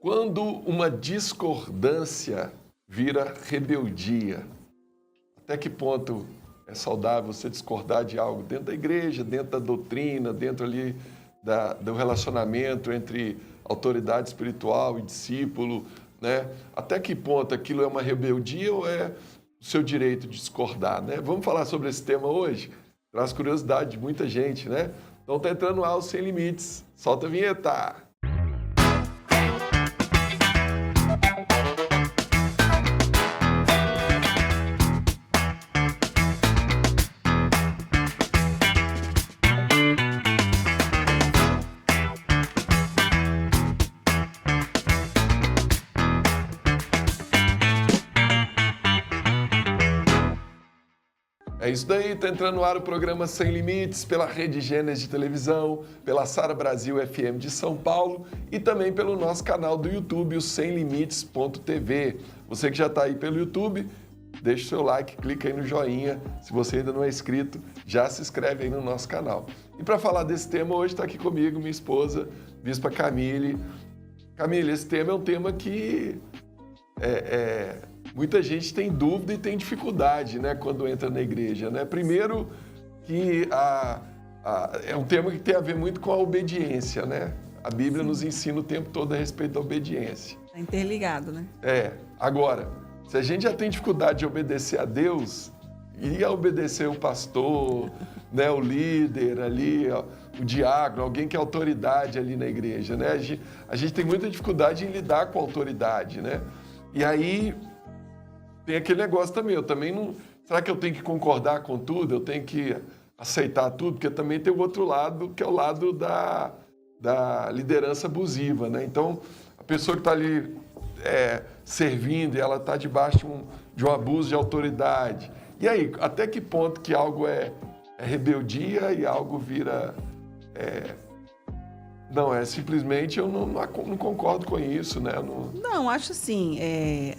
Quando uma discordância vira rebeldia, até que ponto é saudável você discordar de algo dentro da igreja, dentro da doutrina, dentro ali do relacionamento entre autoridade espiritual e discípulo, né? Até que ponto aquilo é uma rebeldia ou é o seu direito de discordar, né? Vamos falar sobre esse tema hoje? Traz curiosidade de muita gente, né? Então tá entrando no ar o Sem Limites. Solta a vinheta! É isso daí, está entrando no ar o programa Sem Limites, pela Rede Gênesis de televisão, pela Sara Brasil FM de São Paulo e também pelo nosso canal do YouTube, o semlimites.tv. Você que já está aí pelo YouTube, deixa o seu like, clica aí no joinha. Se você ainda não é inscrito, já se inscreve aí no nosso canal. E para falar desse tema, hoje está aqui comigo minha esposa, Bispa Camille. Camille, esse tema é um tema que muita gente tem dúvida e tem dificuldade, né, quando entra na igreja, né? Primeiro que é um tema que tem a ver muito com a obediência, né? A Bíblia nos ensina o tempo todo a respeito da obediência. Está interligado, né? Agora, se a gente já tem dificuldade de obedecer a Deus, e a obedecer o pastor, né, o líder ali, ó, o diácono, alguém que é autoridade ali na igreja, né? A gente tem muita dificuldade em lidar com a autoridade, né? E aí tem aquele negócio também, eu também não... Será que eu tenho que concordar com tudo? Eu tenho que aceitar tudo? Porque também tem o outro lado, que é o lado da liderança abusiva, né? Então, a pessoa que está ali servindo e ela está debaixo de um abuso de autoridade. E aí, até que ponto que algo é rebeldia e algo vira... simplesmente eu não concordo com isso, né? Não, acho assim,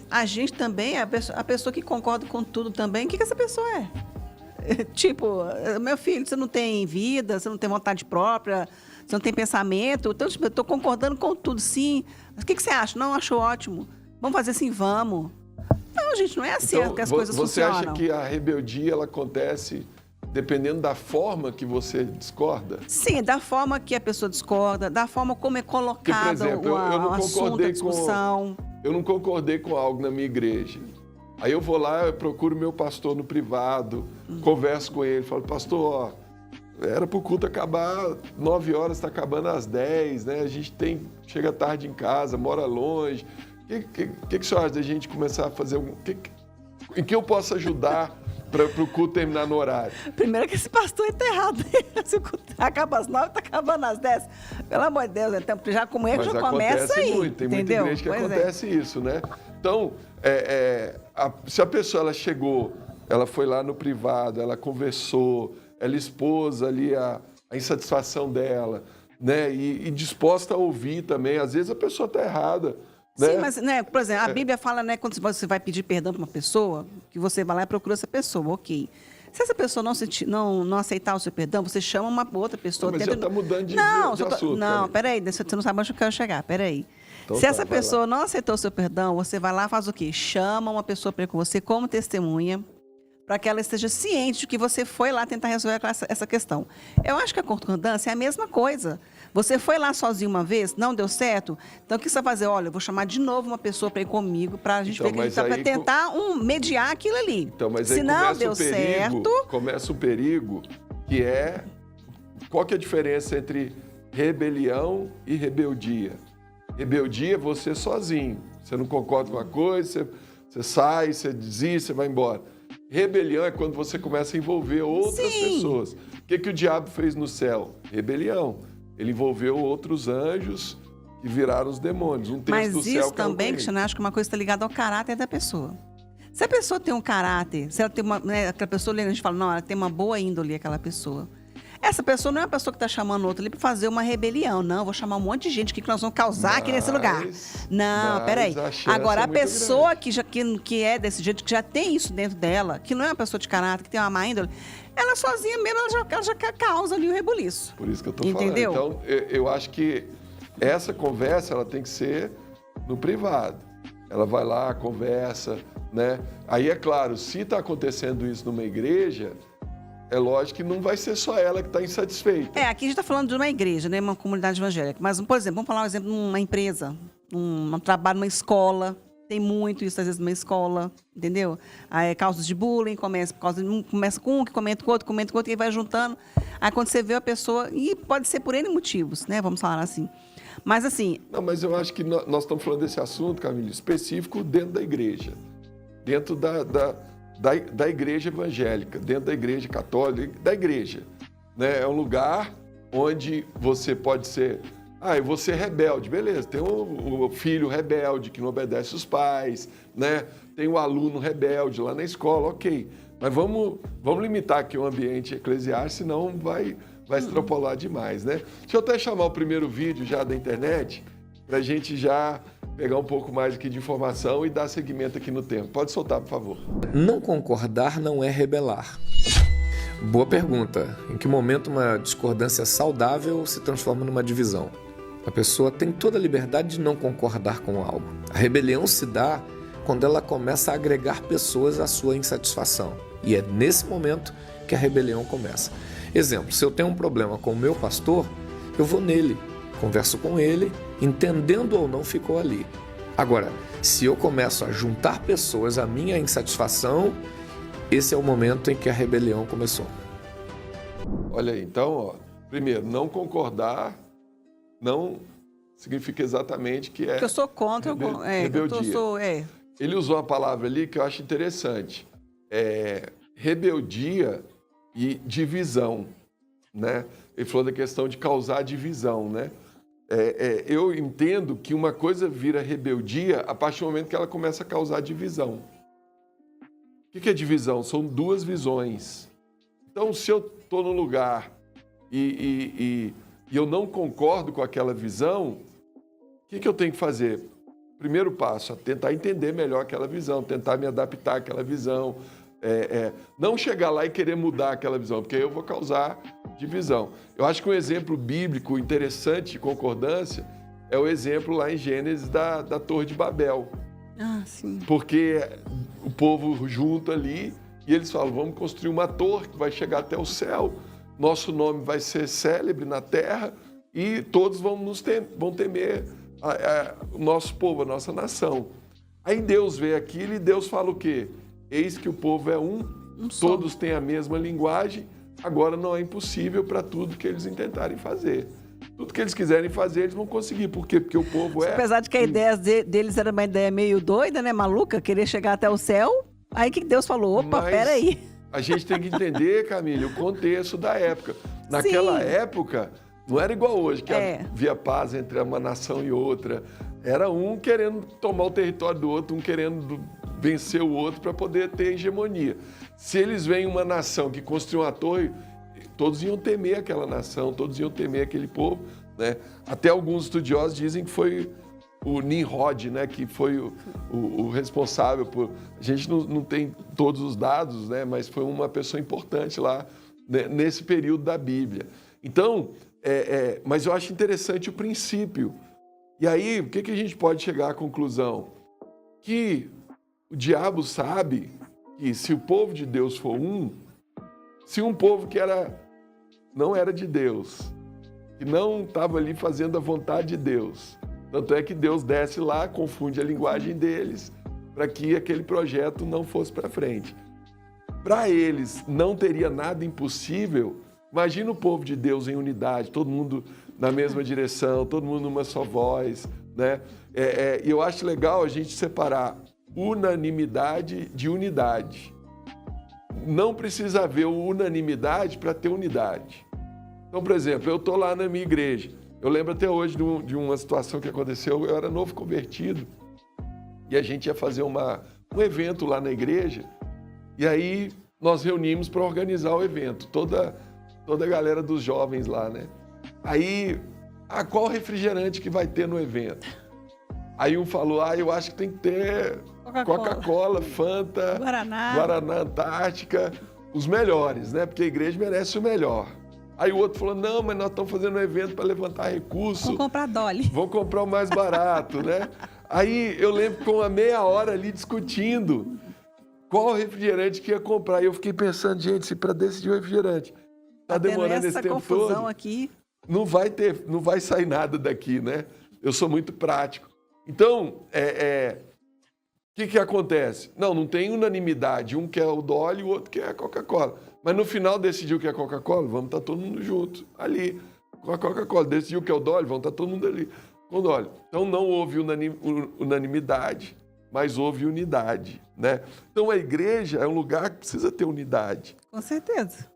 a gente também, a pessoa que concorda com tudo também, o que essa pessoa é? Tipo, meu filho, você não tem vida, você não tem vontade própria, você não tem pensamento, então tipo, eu estou concordando com tudo, sim. Mas o que você acha? Não, acho ótimo. Vamos fazer assim, vamos. Não, gente, não é assim que as coisas funcionam. Você acha que a rebeldia, ela acontece... dependendo da forma que você discorda? Sim, da forma que a pessoa discorda, da forma como é colocado o assunto, a discussão. Eu não concordei com algo na minha igreja. Aí eu vou lá, eu procuro meu pastor no privado, converso com ele, falo, pastor, ó, era pro culto acabar 9 horas, está acabando às 10, né? A gente chega tarde em casa, mora longe. O que o senhor acha da gente começar a fazer em que eu posso ajudar para o culto terminar no horário? Primeiro que esse pastor está errado. Se o culto acaba às 9, está acabando às 10. Pelo amor de Deus, então, já como é que já começa aí? Muito, tem entendeu? Muita igreja que acontece isso, né? Então, se a pessoa ela chegou, ela foi lá no privado, ela conversou, ela expôs ali a insatisfação dela, né? E disposta a ouvir também. Às vezes a pessoa está errada. Né? Sim, mas, né, por exemplo, a Bíblia fala, né, quando você vai pedir perdão para uma pessoa, que você vai lá e procura essa pessoa, ok. Se essa pessoa não aceitar o seu perdão, você chama uma outra pessoa... Mas já está mudando de assunto. Não, peraí, você não sabe onde eu quero chegar, peraí. Então, se essa pessoa não aceitou o seu perdão, você vai lá e faz o quê? Chama uma pessoa para ir com você como testemunha, para que ela esteja ciente de que você foi lá tentar resolver essa questão. Eu acho que a concordância é a mesma coisa. Você foi lá sozinho uma vez, não deu certo, então o que você vai fazer? Olha, eu vou chamar de novo uma pessoa para ir comigo, para a gente ver que a gente está para tentar mediar aquilo ali. Então, mas se aí não deu certo... Começa o perigo, que é... Qual que é a diferença entre rebelião e rebeldia? Rebeldia é você sozinho. Você não concorda com uma coisa, você sai, você desiste, você vai embora. Rebelião é quando você começa a envolver outras pessoas. O que o diabo fez no céu? Rebelião. Ele envolveu outros anjos que viraram os demônios. Um terço do céu. Mas isso também, Cristiano, acho que uma coisa está ligada ao caráter da pessoa. Se a pessoa tem um caráter, se ela tem uma... Né, aquela pessoa, a gente fala, não, ela tem uma boa índole, aquela pessoa. Essa pessoa não é uma pessoa que está chamando outra ali para fazer uma rebelião. Não, vou chamar um monte de gente que nós vamos causar aqui nesse lugar. Não, peraí. Agora, a pessoa que é desse jeito, que já tem isso dentro dela, que não é uma pessoa de caráter, que tem uma má índole, ela sozinha mesmo, ela já causa ali o rebuliço. Por isso que eu estou falando. Entendeu? Então, eu acho que essa conversa ela tem que ser no privado. Ela vai lá, conversa, né? Aí é claro, se está acontecendo isso numa igreja, é lógico que não vai ser só ela que está insatisfeita. Aqui a gente está falando de uma igreja, né? Uma comunidade evangélica. Mas, por exemplo, vamos falar um exemplo de uma empresa, um trabalho numa escola. Tem muito isso, às vezes, numa escola, entendeu? Aí, causas de bullying, começa com um, que comenta com o outro, e vai juntando. Aí, quando você vê a pessoa... E pode ser por N motivos, né? Vamos falar assim. Mas, assim... Não, mas eu acho que nós estamos falando desse assunto, Camila, específico dentro da igreja. Dentro da igreja evangélica, dentro da igreja católica, da igreja. Né? É um lugar onde você pode ser... eu vou ser rebelde, beleza. Tem o filho rebelde que não obedece os pais, né? Tem o aluno rebelde lá na escola, ok. Mas vamos limitar aqui o ambiente eclesiástico, senão vai extrapolar demais, né? Deixa eu até chamar o primeiro vídeo já da internet, para a gente já pegar um pouco mais aqui de informação e dar seguimento aqui no tempo. Pode soltar, por favor. Não concordar não é rebelar. Boa pergunta. Em que momento uma discordância saudável se transforma numa divisão? A pessoa tem toda a liberdade de não concordar com algo. A rebelião se dá quando ela começa a agregar pessoas à sua insatisfação. E é nesse momento que a rebelião começa. Exemplo, se eu tenho um problema com o meu pastor, eu vou nele, converso com ele, entendendo ou não ficou ali. Agora, se eu começo a juntar pessoas à minha insatisfação, esse é o momento em que a rebelião começou. Olha aí, então, primeiro, não não significa exatamente que é... Que eu sou contra, rebeldia. Ele usou uma palavra ali que eu acho interessante. Rebeldia e divisão, né? Ele falou da questão de causar divisão, né? Eu entendo que uma coisa vira rebeldia a partir do momento que ela começa a causar divisão. O que é divisão? São duas visões. Então, se eu estou num lugar e eu não concordo com aquela visão, o que eu tenho que fazer? Primeiro passo, é tentar entender melhor aquela visão, tentar me adaptar àquela visão. Não chegar lá e querer mudar aquela visão, porque aí eu vou causar divisão. Eu acho que um exemplo bíblico interessante de concordância é o exemplo lá em Gênesis da Torre de Babel. Sim. Porque o povo junto ali e eles falam, vamos construir uma torre que vai chegar até o céu, nosso nome vai ser célebre na terra e todos vão temer o nosso povo, a nossa nação. Aí Deus vê aquilo e Deus fala o quê? Eis que o povo é todos têm a mesma linguagem, agora não é impossível para tudo que eles intentarem fazer. Tudo que eles quiserem fazer, eles vão conseguir. Por quê? Porque o povo Apesar de que a ideia deles era uma ideia meio doida, né, maluca, querer chegar até o céu, aí que Deus falou, opa, peraí. A gente tem que entender, Camila, o contexto da época. Naquela época, não era igual hoje, que havia paz entre uma nação e outra. Era um querendo tomar o território do outro, um querendo vencer o outro para poder ter hegemonia. Se eles veem uma nação que construiu uma torre, todos iam temer aquela nação, todos iam temer aquele povo, né? Até alguns estudiosos dizem que foi o Nimrod, né, que foi o responsável por... A gente não tem todos os dados, né, mas foi uma pessoa importante lá, né, nesse período da Bíblia. Então, mas eu acho interessante o princípio. E aí, o que a gente pode chegar à conclusão? Que o diabo sabe que se o povo de Deus for se um povo que não era de Deus, que não estava ali fazendo a vontade de Deus, tanto é que Deus desce lá, confunde a linguagem deles, para que aquele projeto não fosse para frente. Para eles não teria nada impossível. Imagina o povo de Deus em unidade, todo mundo na mesma direção, todo mundo numa só voz, né? E eu acho legal a gente separar unanimidade de unidade. Não precisa haver unanimidade para ter unidade. Então, por exemplo, eu estou lá na minha igreja. Eu lembro até hoje de uma situação que aconteceu. Eu era novo convertido e a gente ia fazer um evento lá na igreja. E aí nós reunimos para organizar o evento. Toda a galera dos jovens lá, né? Aí, qual refrigerante que vai ter no evento? Aí um falou, eu acho que tem que ter Coca-Cola, Fanta, Guaraná Antártica, os melhores, né? Porque a igreja merece o melhor. Aí o outro falou, não, mas nós estamos fazendo um evento para levantar recursos. Vamos comprar Dolly. Vamos comprar o mais barato, né? Aí eu lembro com uma meia hora ali discutindo qual refrigerante que ia comprar. E eu fiquei pensando, gente, se para decidir o refrigerante tá demorando esse tempo todo, aqui. não vai sair nada daqui, né? Eu sou muito prático. Então, o que acontece? Não tem unanimidade. Um quer o Dolly e o outro quer a Coca-Cola. Mas no final decidiu que é a Coca-Cola, vamos estar todo mundo junto, ali, com a Coca-Cola. Decidiu que é o Dolly, vamos estar todo mundo ali, com o Dolly. Então não houve unanimidade, mas houve unidade, né? Então a igreja é um lugar que precisa ter unidade. Com certeza.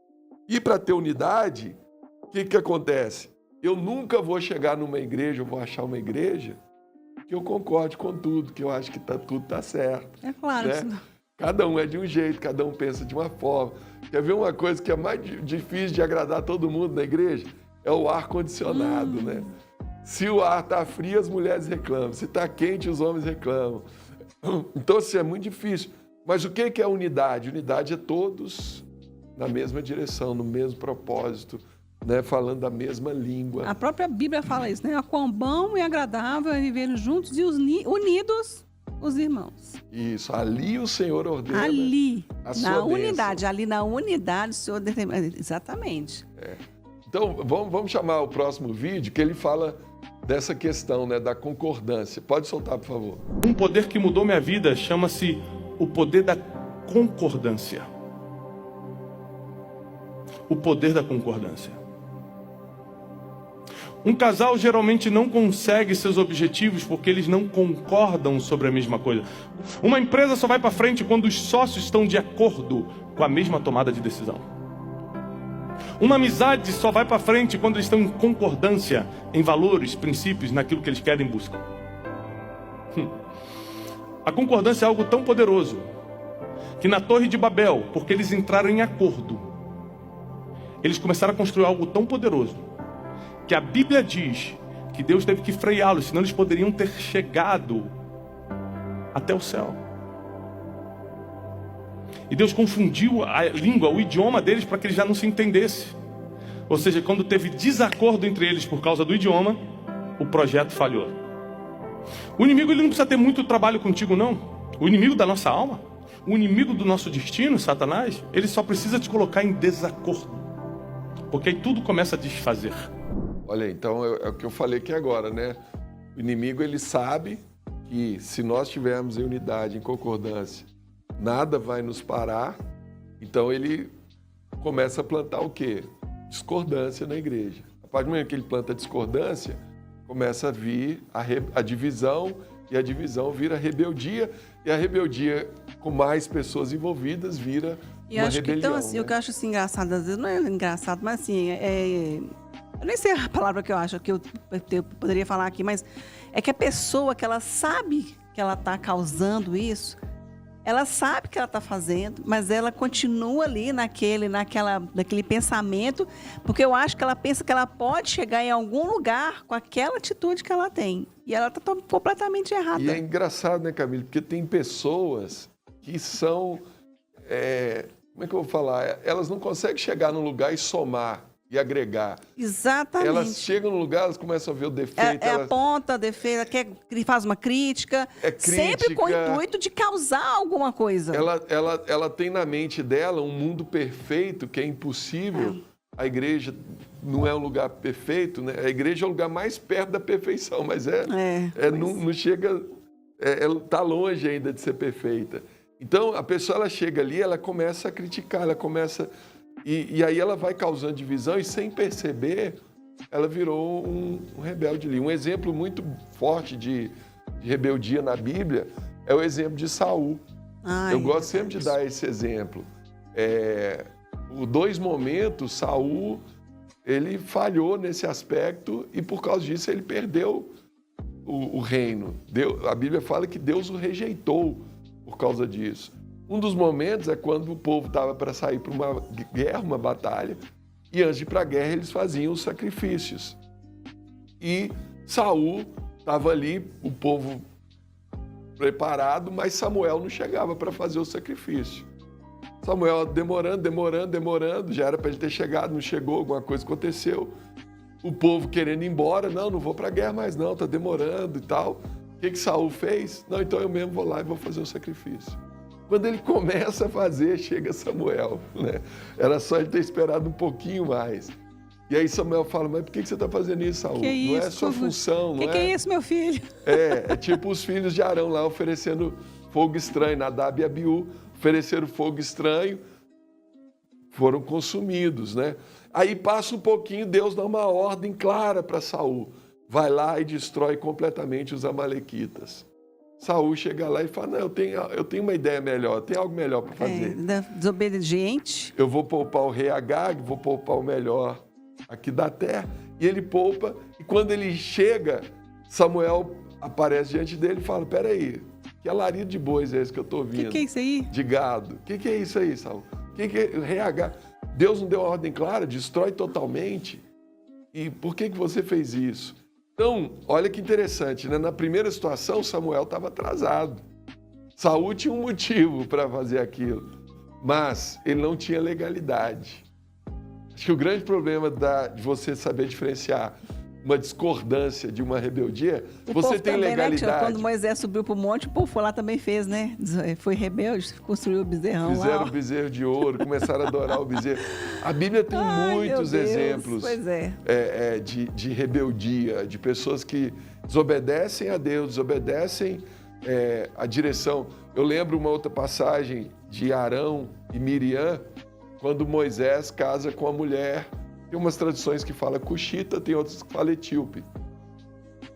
E para ter unidade, o que acontece? Eu nunca vou chegar numa igreja, eu vou achar uma igreja que eu concorde com tudo, que eu acho que tudo está certo. É claro. Né? Cada um é de um jeito, cada um pensa de uma forma. Quer ver uma coisa que é mais difícil de agradar todo mundo na igreja? É o ar-condicionado, né? Se o ar está frio, as mulheres reclamam. Se está quente, os homens reclamam. Então, assim, é muito difícil. Mas o que é unidade? Unidade é todos na mesma direção, no mesmo propósito, né? Falando a mesma língua. A própria Bíblia fala isso, né? Quão bom e agradável é viver juntos e unidos os irmãos. Isso, ali o Senhor ordena. Ali, na unidade, bênção. ali na unidade o Senhor determina. Exatamente. Então, vamos chamar o próximo vídeo, que ele fala dessa questão, né, da concordância. Pode soltar, por favor. Um poder que mudou minha vida chama-se o poder da concordância. O poder da concordância. Um casal geralmente não consegue seus objetivos porque eles não concordam sobre a mesma coisa. Uma empresa só vai para frente quando os sócios estão de acordo com a mesma tomada de decisão. Uma amizade só vai para frente quando eles estão em concordância em valores, princípios, naquilo que eles querem e buscam. A concordância é algo tão poderoso que na Torre de Babel, porque eles entraram em acordo, eles começaram a construir algo tão poderoso que a Bíblia diz que Deus teve que freá-los, senão eles poderiam ter chegado até o céu. E Deus confundiu a língua, o idioma deles, para que eles já não se entendessem. Ou seja, quando teve desacordo entre eles por causa do idioma, o projeto falhou. O inimigo ele não precisa ter muito trabalho contigo, não. O inimigo da nossa alma, o inimigo do nosso destino, Satanás, ele só precisa te colocar em desacordo. Porque aí tudo começa a desfazer. Olha, então é o que eu falei aqui agora, né? O inimigo, ele sabe que se nós estivermos em unidade, em concordância, nada vai nos parar. Então ele começa a plantar o quê? Discordância na igreja. A partir do momento que ele planta discordância, começa a vir a divisão, e a divisão vira rebeldia, e a rebeldia, com mais pessoas envolvidas, vira uma acho rebelião. Que, então, assim, né? o que eu acho assim, engraçado, às vezes não é engraçado, mas assim, eu nem sei a palavra que eu acho que eu poderia falar aqui, mas é que a pessoa que ela sabe que ela está causando isso, ela sabe que ela está fazendo, mas ela continua ali naquele pensamento, porque eu acho que ela pensa que ela pode chegar em algum lugar com aquela atitude que ela tem. E ela está completamente errada. E é engraçado, né, Camila? Porque tem pessoas que são... como é que eu vou falar? Elas não conseguem chegar num lugar e somar e agregar. Exatamente. Elas chegam no lugar, elas começam a ver o defeito. Aponta, defeito, faz uma crítica. Sempre com o intuito de causar alguma coisa. Ela tem na mente dela um mundo perfeito que é impossível. A igreja não é um lugar perfeito, né? A igreja é o lugar mais perto da perfeição, mas não chega... Ela está longe ainda de ser perfeita. Então, a pessoa ela chega ali, ela começa a criticar, ela começa... E aí ela vai causando divisão e, sem perceber, ela virou um rebelde ali. Um exemplo muito forte de rebeldia na Bíblia é o exemplo de Saul. Eu gosto sempre de dar esse exemplo. Por 2 momentos, Saul ele falhou nesse aspecto e, por causa disso, ele perdeu o reino. A Bíblia fala que Deus o rejeitou por causa disso. Um dos momentos é quando o povo estava para sair para uma guerra, uma batalha, e antes de ir para a guerra eles faziam os sacrifícios. E Saul estava ali, o povo preparado, mas Samuel não chegava para fazer o sacrifício. Samuel demorando, já era para ele ter chegado, não chegou, alguma coisa aconteceu. O povo querendo ir embora, não vou para a guerra mais não, está demorando e tal. O que Saul fez? Não, então eu mesmo vou lá e vou fazer o sacrifício. Quando ele começa a fazer, chega Samuel, né? Era só ele ter esperado um pouquinho mais. E aí Samuel fala, mas por que você está fazendo isso, Saul? Não é sua função, não é? Que é isso, meu filho? É tipo os filhos de Arão lá oferecendo fogo estranho, Nadab e Abiú ofereceram fogo estranho, foram consumidos, né? Aí passa um pouquinho, Deus dá uma ordem clara para Saul. Vai lá e destrói completamente os amalequitas. Saul chega lá e fala, não, eu tenho uma ideia melhor, eu tenho algo melhor para fazer. Desobediente. Eu vou poupar o rei Agag, vou poupar o melhor aqui da terra. E ele poupa, e quando ele chega, Samuel aparece diante dele e fala, peraí, que alarido de bois é esse que eu estou ouvindo? O que é isso aí? De gado. O que é isso aí, Saul? O rei Agag? Deus não deu uma ordem clara, destrói totalmente. E por que você fez isso? Então, olha que interessante, né? Na primeira situação, Samuel estava atrasado. Saul tinha um motivo para fazer aquilo, mas ele não tinha legalidade. Acho que o grande problema de você saber diferenciar uma discordância de uma rebeldia, você tem também, legalidade. Né, quando Moisés subiu para o monte, o povo foi lá também fez, né? Foi rebelde, construiu o bezerrão lá. Fizeram o bezerro de ouro, começaram a adorar o bezerro. A Bíblia tem muitos exemplos de rebeldia, de pessoas que desobedecem a Deus, desobedecem a direção. Eu lembro uma outra passagem de Arão e Miriam, quando Moisés casa com a mulher. Tem umas tradições que falam cuxita, tem outras que falam etíope.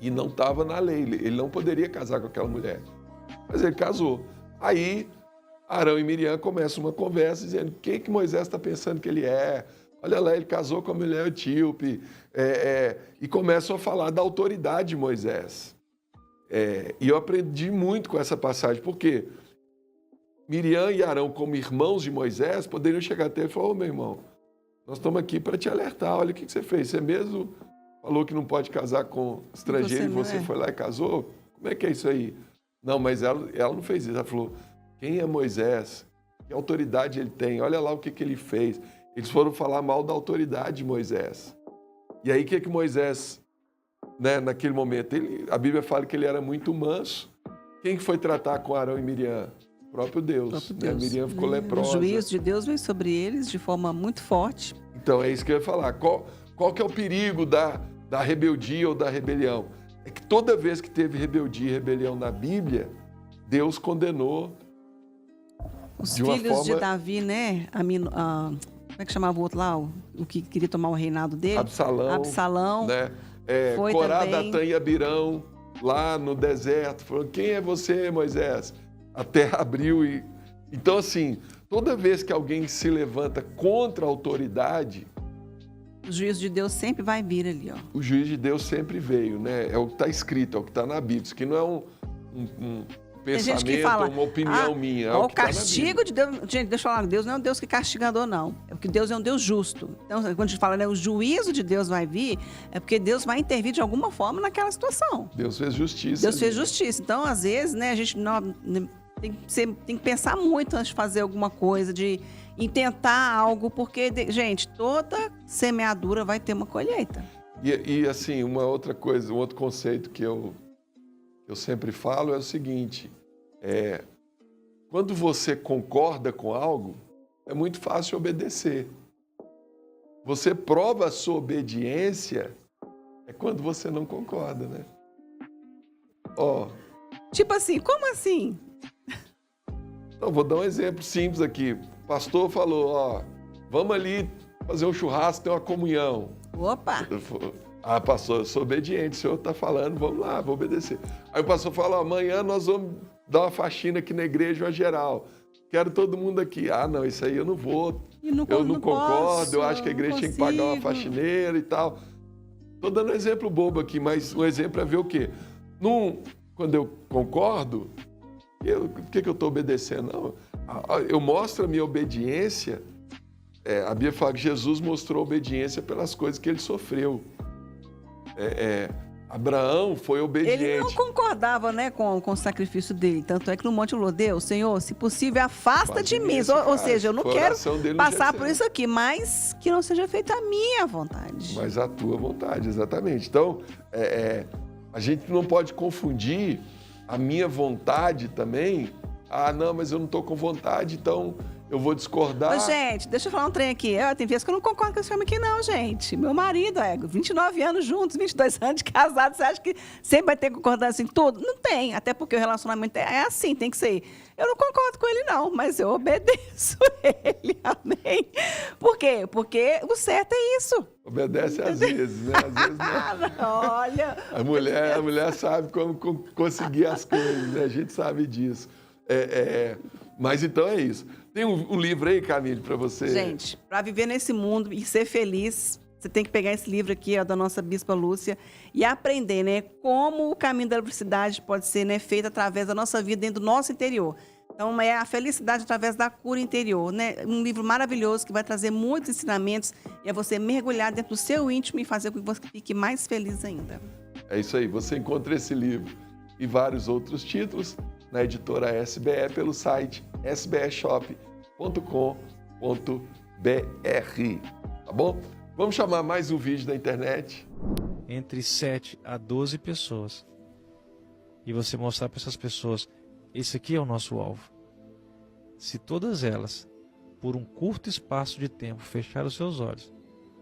E não estava na lei, ele não poderia casar com aquela mulher. Mas ele casou. Aí, Arão e Miriam começam uma conversa dizendo quem que Moisés está pensando que ele é. Olha lá, ele casou com a mulher etíope. E começam a falar da autoridade de Moisés. E eu aprendi muito com essa passagem, porque Miriam e Arão, como irmãos de Moisés, poderiam chegar até ele e falar, ô meu irmão, nós estamos aqui para te alertar, olha o que você fez. Você mesmo falou que não pode casar com estrangeiro e você foi lá e casou? Como é que é isso aí? Não, mas ela não fez isso. Ela falou, quem é Moisés? Que autoridade ele tem? Olha lá o que ele fez. Eles foram falar mal da autoridade de Moisés. E aí o que Moisés, né, naquele momento, a Bíblia fala que ele era muito manso. Quem que foi tratar com Arão e Miriam? O próprio Deus. Né? Miriam ficou leprosa. O juízo de Deus veio sobre eles de forma muito forte. Então, é isso que eu ia falar. Qual que é o perigo da rebeldia ou da rebelião? É que toda vez que teve rebeldia e rebelião na Bíblia, Deus condenou os filhos de Davi, né? Como é que chamava o outro lá? O que queria tomar o reinado dele? Absalão. Né? Corá, Datã e Abirão, lá no deserto, falando, quem é você, Moisés? A terra abriu e... Então, assim, toda vez que alguém se levanta contra a autoridade... O juízo de Deus sempre vai vir ali, ó. O juízo de Deus sempre veio, né? É o que está escrito, é o que está na Bíblia. Isso aqui não é um pensamento, que fala, uma opinião minha. É o castigo de Deus... Gente, deixa eu falar, Deus não é um Deus que castigador, não. É porque Deus é um Deus justo. Então, quando a gente fala, né, o juízo de Deus vai vir, é porque Deus vai intervir de alguma forma naquela situação. Deus fez justiça. Deus fez justiça. Então, às vezes, né, a gente tem que pensar muito antes de fazer alguma coisa, de intentar algo, porque, gente, toda semeadura vai ter uma colheita. E assim, uma outra coisa, um outro conceito que eu sempre falo é o seguinte, quando você concorda com algo, é muito fácil obedecer. Você prova a sua obediência quando você não concorda, né? Tipo assim, como assim? Então, vou dar um exemplo simples aqui. O pastor falou, vamos ali fazer um churrasco, ter uma comunhão. Opa! Pastor, eu sou obediente, o senhor está falando, vamos lá, vou obedecer. Aí o pastor falou, amanhã nós vamos dar uma faxina aqui na igreja geral. Quero todo mundo aqui. Não, isso aí eu não vou. Eu não concordo, eu acho que a igreja tinha que pagar uma faxineira e tal. Estou dando um exemplo bobo aqui, mas um exemplo é ver o quê? Quando eu concordo, por que eu estou obedecendo? Não, eu mostro a minha obediência. A Bíblia fala que Jesus mostrou obediência pelas coisas que ele sofreu. Abraão foi obediente. Ele não concordava, né, com o sacrifício dele. Tanto é que no Monte falou, Deus, Senhor, se possível, afasta de mim. Ou seja, eu não quero passar por isso aqui, mas que não seja feita a minha vontade. Mas a tua vontade, exatamente. Então, A gente não pode confundir a minha vontade também. Ah, não, mas eu não estou com vontade, então eu vou discordar. Ô, gente, deixa eu falar um trem aqui. Tem vezes que eu não concordo com esse homem aqui, não, gente. Meu marido, 29 anos juntos, 22 anos de casado. Você acha que sempre vai ter concordância em tudo? Não tem. Até porque o relacionamento é assim, tem que ser. Eu não concordo com ele, não, mas eu obedeço ele. Amém? Por quê? Porque o certo é isso. Obedece às vezes, né? Às vezes não. Olha. A mulher sabe como conseguir as coisas, né? A gente sabe disso. Mas então é isso. Tem um livro aí, Camille, para você. Gente, para viver nesse mundo e ser feliz, você tem que pegar esse livro aqui, da nossa Bispa Lúcia, e aprender, né, como o caminho da felicidade pode ser, né, feito através da nossa vida dentro do nosso interior. Então, é a felicidade através da cura interior, né? Um livro maravilhoso que vai trazer muitos ensinamentos e é você mergulhar dentro do seu íntimo e fazer com que você fique mais feliz ainda. É isso aí. Você encontra esse livro e vários outros títulos na editora SBE pelo site sbeshop.com.br, tá bom? Vamos chamar mais um vídeo da internet. Entre 7 a 12 pessoas. E você mostrar para essas pessoas, esse aqui é o nosso alvo. Se todas elas, por um curto espaço de tempo, fechar os seus olhos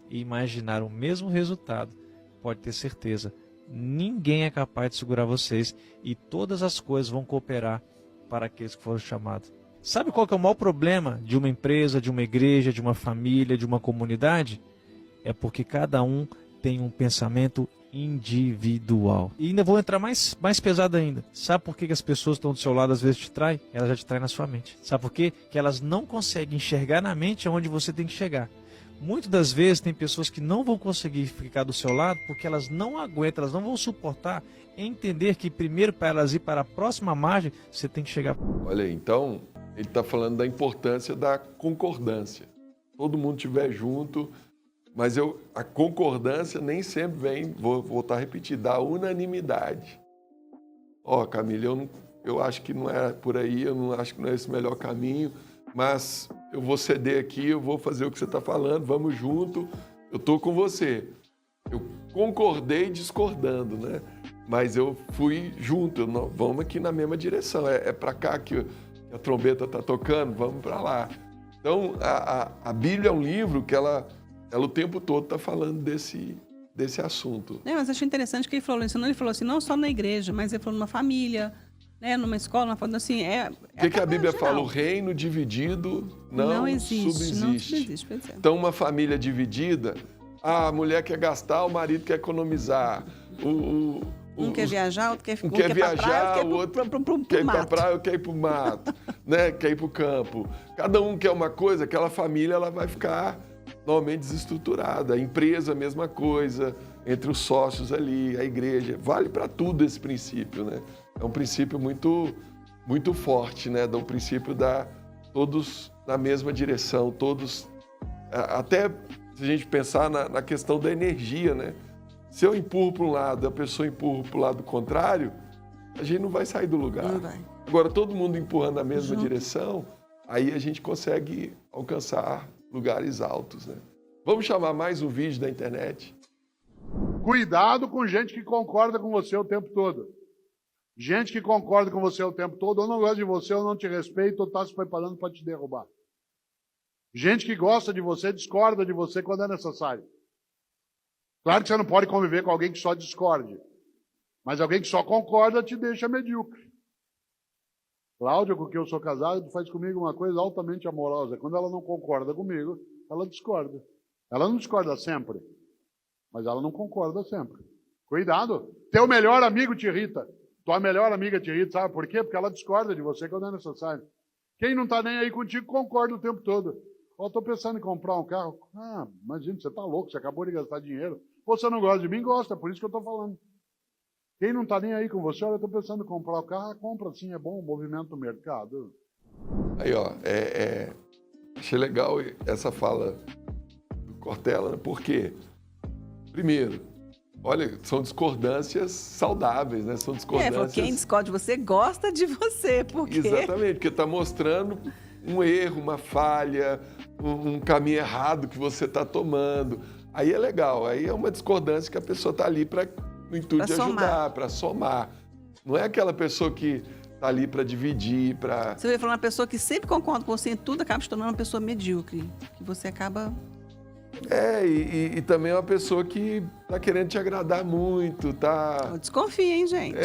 e imaginar o mesmo resultado, pode ter certeza, ninguém é capaz de segurar vocês e todas as coisas vão cooperar para aqueles que foram chamados. Sabe qual que é o maior problema de uma empresa, de uma igreja, de uma família, de uma comunidade? É porque cada um tem um pensamento individual. E ainda vou entrar mais pesado ainda. Sabe por que as pessoas que estão do seu lado às vezes te traem? Elas já te traem na sua mente. Sabe por quê? Que elas não conseguem enxergar na mente aonde você tem que chegar. Muitas das vezes tem pessoas que não vão conseguir ficar do seu lado porque elas não aguentam, elas não vão suportar entender que primeiro para elas ir para a próxima margem, você tem que chegar. Olha aí, então ele está falando da importância da concordância. Todo mundo estiver junto, mas a concordância nem sempre vem, vou voltar a repetir, da unanimidade. Camila, eu acho que não é por aí, eu não acho que não é esse o melhor caminho, mas eu vou ceder aqui, eu vou fazer o que você está falando, vamos junto, eu estou com você. Eu concordei discordando, né? Mas eu fui junto, vamos aqui na mesma direção, é para cá que a trombeta está tocando, vamos para lá. Então, a Bíblia é um livro que ela o tempo todo está falando desse assunto. Mas achei interessante que ele falou isso. Ele falou assim, não só na igreja, mas ele falou numa família, né, numa escola, assim... O que a Bíblia fala? O reino dividido não subsiste. Não subsiste, pois é. Então, uma família dividida, a mulher quer gastar, o marido quer economizar. Um quer viajar, outro quer viajar, o outro quer ir para a praia, mato. quer ir para o mato, né? Quer ir para o campo. Cada um quer uma coisa, aquela família ela vai ficar normalmente desestruturada. A empresa, a mesma coisa, entre os sócios ali, a igreja. Vale para tudo esse princípio, né? É um princípio muito, muito forte, né? Do princípio da todos na mesma direção, todos... Até se a gente pensar na questão da energia, né? Se eu empurro para um lado, a pessoa empurra para o lado contrário, a gente não vai sair do lugar. Não vai. Agora, todo mundo empurrando na mesma direção, aí a gente consegue alcançar lugares altos, né? Vamos chamar mais um vídeo da internet. Cuidado com gente que concorda com você o tempo todo. Gente que concorda com você o tempo todo, ou não gosta de você, ou não te respeita, ou está se preparando para te derrubar. Gente que gosta de você, discorda de você quando é necessário. Claro que você não pode conviver com alguém que só discorde. Mas alguém que só concorda te deixa medíocre. Cláudia, com quem eu sou casado, faz comigo uma coisa altamente amorosa. Quando ela não concorda comigo, ela discorda. Ela não discorda sempre, mas ela não concorda sempre. Cuidado. Teu melhor amigo te irrita. Tua melhor amiga te irrita, sabe por quê? Porque ela discorda de você quando é necessário. Quem não está nem aí contigo concorda o tempo todo. Estou pensando em comprar um carro. Imagina, você está louco, você acabou de gastar dinheiro. Você não gosta de mim? Gosta, por isso que eu estou falando. Quem não está nem aí com você, olha, eu estou pensando em comprar o carro, compra sim, é bom o movimento do mercado. Aí, achei legal essa fala do Cortella, né? Por quê? Primeiro, olha, são discordâncias saudáveis, né? São discordâncias... Quem discorda de você gosta de você, porque... Exatamente, porque está mostrando um erro, uma falha, um caminho errado que você está tomando. Aí é legal, aí é uma discordância que a pessoa está ali para no intuito de Pra somar. ajudar, para somar. Não é aquela pessoa que tá ali para dividir, para... Você vai falar uma pessoa que sempre concorda com você em tudo, acaba se tornando uma pessoa medíocre. Que você acaba... E também é uma pessoa que tá querendo te agradar muito, tá... Desconfia, hein, gente?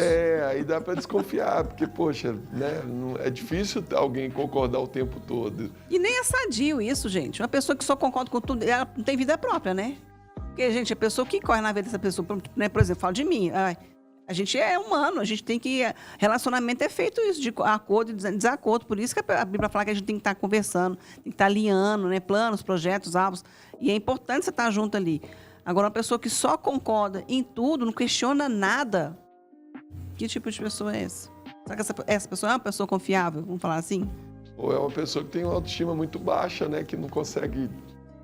Aí dá para desconfiar, porque, poxa, né, é difícil alguém concordar o tempo todo. E nem é sadio isso, gente. Uma pessoa que só concorda com tudo, ela não tem vida própria, né? Porque, gente, a pessoa que corre na vida dessa pessoa, né, por exemplo, falo de mim, a gente é humano, a gente tem que... Relacionamento é feito isso, de acordo e desacordo. Por isso que a Bíblia fala que a gente tem que estar conversando, tem que estar alinhando, né? Planos, projetos, alvos. E é importante você estar junto ali. Agora, uma pessoa que só concorda em tudo, não questiona nada, que tipo de pessoa é essa? Será que essa pessoa é uma pessoa confiável? Vamos falar assim? Ou é uma pessoa que tem uma autoestima muito baixa, né? Que não consegue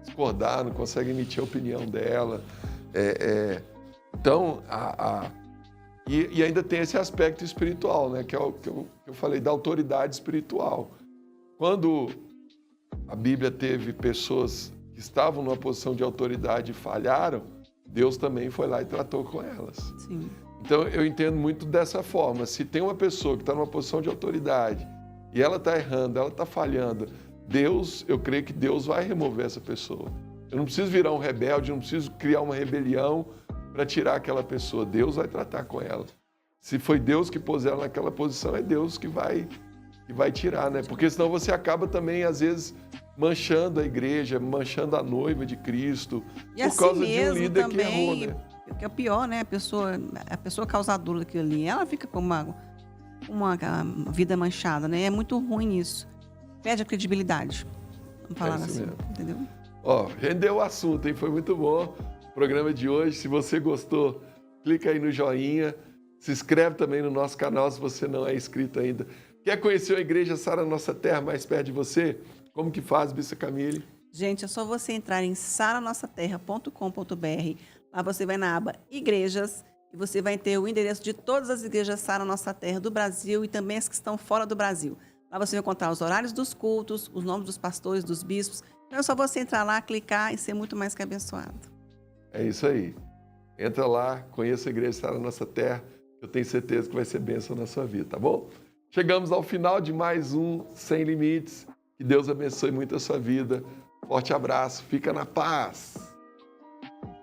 discordar, não consegue emitir a opinião dela. Então, E ainda tem esse aspecto espiritual, né? Que é o que eu falei, da autoridade espiritual. Quando a Bíblia teve pessoas que estavam numa posição de autoridade e falharam, Deus também foi lá e tratou com elas. Sim. Então, eu entendo muito dessa forma. Se tem uma pessoa que está numa posição de autoridade e ela está errando, ela está falhando, eu creio que Deus vai remover essa pessoa. Eu não preciso virar um rebelde, eu não preciso criar uma rebelião para tirar aquela pessoa. Deus vai tratar com ela. Se foi Deus que pôs ela naquela posição, é Deus que vai tirar, né? Porque senão você acaba também, às vezes, manchando a igreja, manchando a noiva de Cristo, E por causa assim de um mesmo líder também, que errou, né? o que é o pior, né? A pessoa causadora daquilo ali, ela fica com uma vida manchada, né? É muito ruim isso. Perde a credibilidade. Vamos falar isso assim, mesmo. entendeu? Ó, rendeu o assunto, hein? Foi muito bom o programa de hoje. Se você gostou, clica aí no joinha. Se inscreve também no nosso canal se você não é inscrito ainda. Quer conhecer a Igreja Sara Nossa Terra mais perto de você? Como que faz, Bispa Camille? Gente, é só você entrar em saranossaterra.com.br. Lá você vai na aba Igrejas e você vai ter o endereço de todas as igrejas Sara Nossa Terra do Brasil e também as que estão fora do Brasil. Lá você vai encontrar os horários dos cultos, os nomes dos pastores, dos bispos. Então é só você entrar lá, clicar e ser muito mais que abençoado. É isso aí. Entra lá, conheça a Igreja Sara Nossa Terra. Eu tenho certeza que vai ser bênção na sua vida, tá bom? Chegamos ao final de mais um Sem Limites. Que Deus abençoe muito a sua vida. Forte abraço. Fica na paz.